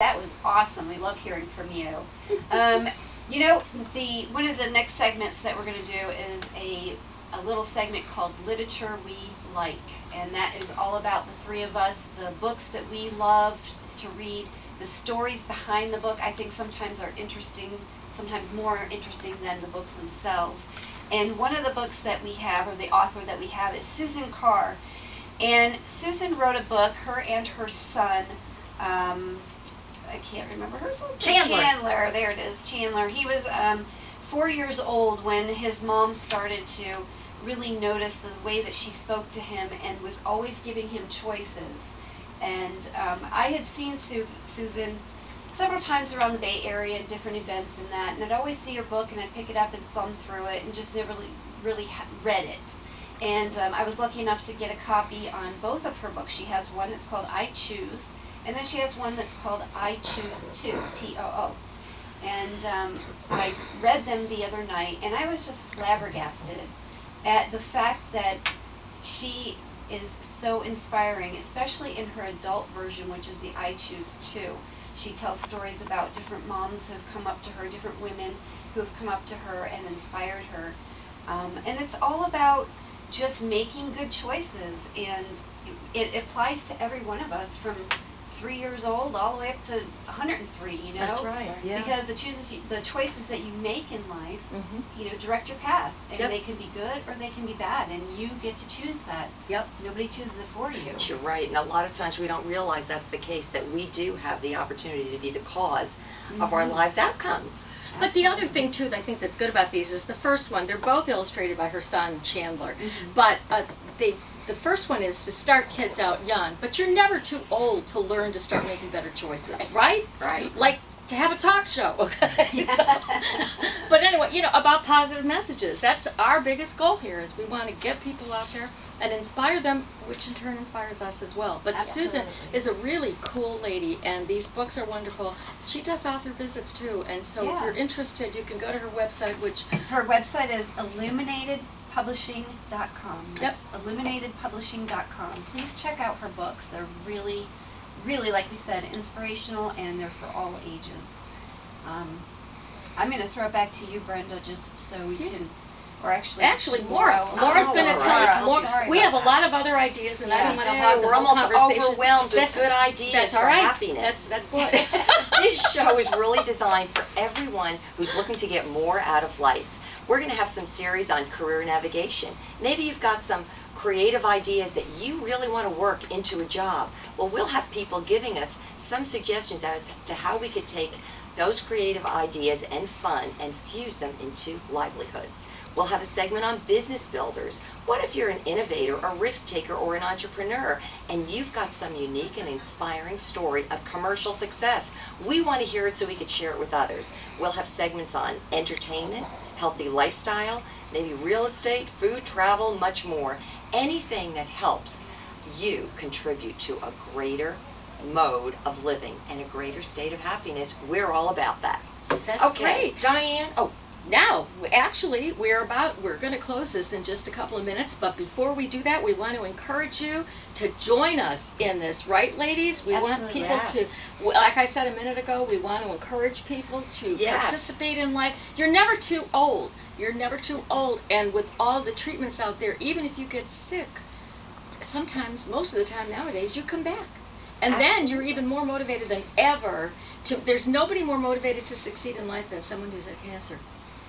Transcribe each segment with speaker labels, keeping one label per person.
Speaker 1: That was awesome. We love hearing from you. You know, one of the next segments that we're going to do is a little segment called Literature We Like, and that is all about the three of us, the books that we love to read, the stories behind the book. I think sometimes are interesting, sometimes more interesting than the books themselves. And one of the books that we have, or the author that we have, is Susan Carr. And Susan wrote a book, her and her son, I can't remember her son. Chandler, there it is, Chandler. He was 4 years old when his mom started to really notice the way that she spoke to him and was always giving him choices. And I had seen Susan several times around the Bay Area at different events and that, and I'd always see her book and I'd pick it up and thumb through it and just never really read it. And I was lucky enough to get a copy on both of her books. She has one that's called I Choose, and then she has one that's called I Choose Too, T-O-O. And I read them the other night, and I was just flabbergasted at the fact that she is so inspiring, especially in her adult version, which is the I Choose Too. She tells stories about different moms who have come up to her, different women who have come up to her and inspired her. And it's all about just making good choices, and it applies to every one of us from 3 years old all the way up to 103, you know?
Speaker 2: That's right, yeah.
Speaker 1: Because the choices that you make in life, you know, direct your path. And they can be good or they can be bad, and you get to choose that. Nobody chooses it for you.
Speaker 3: You're right, and a lot of times we don't realize that's the case, that we do have the opportunity to be the cause of our lives' outcomes.
Speaker 2: But the other thing, too, that I think that's good about these is the first one. They're both illustrated by her son, Chandler. But the first one is to start kids out young, but you're never too old to learn to start making better choices, right?
Speaker 3: Right.
Speaker 2: Like to have a talk show. But anyway, you know, about positive messages. That's our biggest goal here, is we want to get people out there and inspire them, which in turn inspires us as well. But Susan is a really cool lady, and these books are wonderful. She does author visits too, and so if you're interested, you can go to her website, which...
Speaker 1: Her website is illuminatedpublishing.com. That's illuminatedpublishing.com. Please check out her books. They're really, really, like we said, inspirational, and they're for all ages. I'm going to throw it back to you, Brenda, just so we can... Or actually
Speaker 2: Laura's going to tell you more. We have a lot of other ideas, and I don't want to hog the whole conversation.
Speaker 3: We're almost overwhelmed with good ideas for happiness.
Speaker 2: That's good.
Speaker 3: This show is really designed for everyone who's looking to get more out of life. We're going to have some series on career navigation. Maybe you've got some creative ideas that you really want to work into a job. Well, we'll have people giving us some suggestions as to how we could take those creative ideas and fun and fuse them into livelihoods. We'll have a segment on business builders. What if you're an innovator, a risk taker, or an entrepreneur, and you've got some unique and inspiring story of commercial success? We want to hear it so we can share it with others. We'll have segments on entertainment, healthy lifestyle, maybe real estate, food, travel, much more. Anything that helps you contribute to a greater mode of living and a greater state of happiness. We're all about that.
Speaker 2: That's great.
Speaker 3: Diane.
Speaker 2: Now, actually, we're going to close this in just a couple of minutes, but before we do that, we want to encourage you to join us in this, right, ladies? We want people to, like I said a minute ago, we want to encourage people to participate in life. You're never too old. You're never too old, and with all the treatments out there, even if you get sick, sometimes, most of the time nowadays, you come back. And then you're even more motivated than ever. There's nobody more motivated to succeed in life than someone who's had cancer.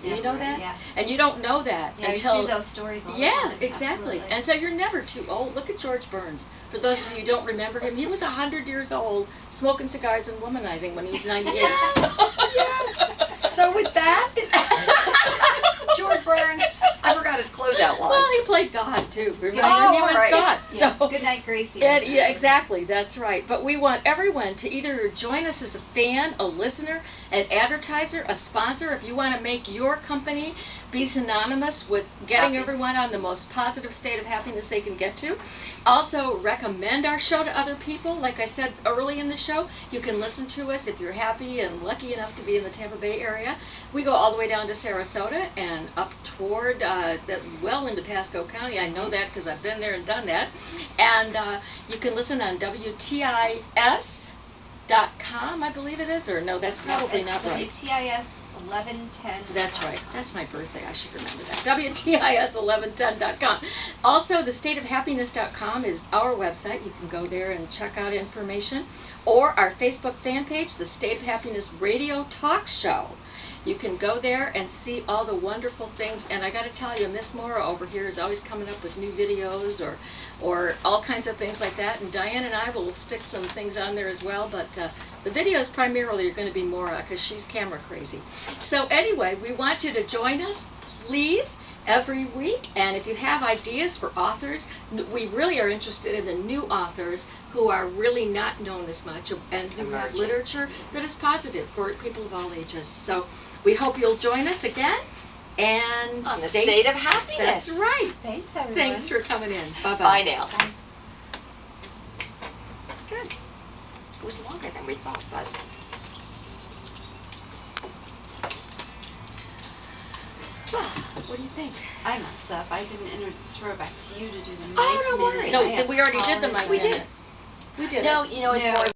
Speaker 2: You know that?
Speaker 1: Yeah.
Speaker 2: And you don't know that until...
Speaker 1: you see those stories all the time.
Speaker 2: Exactly. And so you're never too old. Look at George Burns. For those of you who don't remember him, he was 100 years old, smoking cigars and womanizing when he was 98.
Speaker 3: Yes. So with that, George Burns, I forgot his closeout line.
Speaker 2: Well, he played God, too. Remember, he was God.
Speaker 1: Yeah. So, good night, Gracie.
Speaker 2: Yeah, exactly. That's right. But we want everyone to either join us as a fan, a listener, an advertiser, a sponsor. If you want to make your company be synonymous with getting everyone on the most positive state of happiness they can get to. Also, recommend our show to other people. Like I said early in the show, you can listen to us if you're happy and lucky enough to be in the Tampa Bay area. We go all the way down to Sarasota and up toward, well into Pasco County. I know that because I've been there and done that. And you can listen on WTIS .com, I believe it is, or no, that's probably not right.
Speaker 1: WTIS 1110.
Speaker 2: That's right. That's my birthday. I should remember that. WTIS1110.com. Also, thestateofhappiness.com is our website. You can go there and check out information. Or our Facebook fan page, The State of Happiness Radio Talk Show. You can go there and see all the wonderful things. And I got to tell you, Miss Maura over here is always coming up with new videos or all kinds of things like that. And Diane and I will stick some things on there as well. But the videos primarily are going to be Maura because she's camera crazy. So anyway, we want you to join us, please, every week. And if you have ideas for authors, we really are interested in the new authors who are really not known as much and who have literature that is positive for people of all ages. So we hope you'll join us again. And
Speaker 3: on the State of Happiness.
Speaker 2: That's right.
Speaker 1: Thanks, everyone.
Speaker 2: Thanks for coming in. Bye-bye.
Speaker 3: Bye now.
Speaker 1: Bye.
Speaker 3: Good. It was longer than we thought, but
Speaker 2: What do you think?
Speaker 1: I messed up. I didn't throw it back to you to do the mic.
Speaker 3: Oh, don't worry.
Speaker 2: No, we already did the mic
Speaker 3: We did.
Speaker 2: minute. We did
Speaker 3: no,
Speaker 2: it.
Speaker 3: you know, as
Speaker 1: No.
Speaker 3: far as